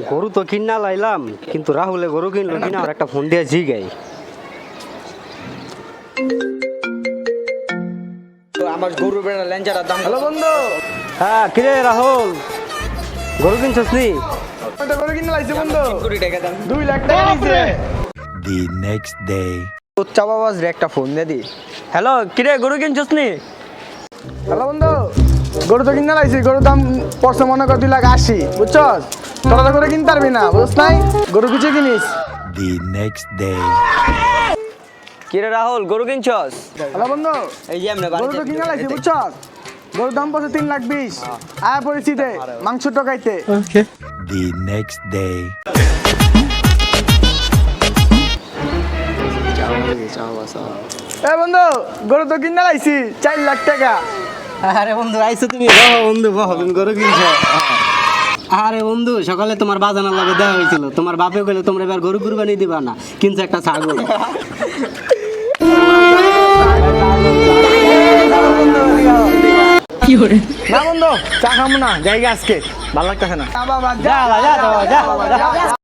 গরু তো কিনা লাইলাম, কিন্তু রাহুলে গরু কিনলো কিনা আর একটা ফোন দিয়ে জিগাই। আমার গরু বেড়া ল্যাঞ্চাটার দাম। হ্যালো বন্ধু, হ্যাঁ কিরে রাহুল, গরু কিনছস নি? গরু কিনে লাইছে বন্ধু। 2 লাখ টাকা নিছে। The next day. তোচ্চা বাবাজ রে একটা ফোন দে দি। হ্যালো কিরে, গরু কিনছস নি? হ্যালো বন্ধু, গরু তো কিনে লাইছি। গরুর দাম পড়ছে মনে কর 2,80,000, বুঝছস? তোরা তো গরু কিনতে পারবি না, বুঝছ নাই? গরু কিছু কিনিস। The next day. কিরে রাহুল, গরু কিনছস? হ্যালো বন্ধু, এই যে আমরা গরু তো কিনে লাইছি, বুঝছস? গরুর দাম পড়ছে 3,20,000। আয় পরিচিতে মাংস টকাইতে। The next day. এ বন্ধু, গরু তো কিনে লাইছি 4 লাখ টাকা। আরে বন্ধু আইছো তুমি? বহ বন্ধু বহ, তুমি গরু কিনছো? আরে বন্ধু, সকালে তোমার বাজানোর লাগে দেওয়া হয়েছিল, তোমার বাপে বলে তোমরা এবার গরু কুরবানি দিবা না, কিন্তু একটা ছাগল। না বন্ধু, চা খাবো না, জায়গা আজকে ভালো লাগতেছে না। যা যা যা যা।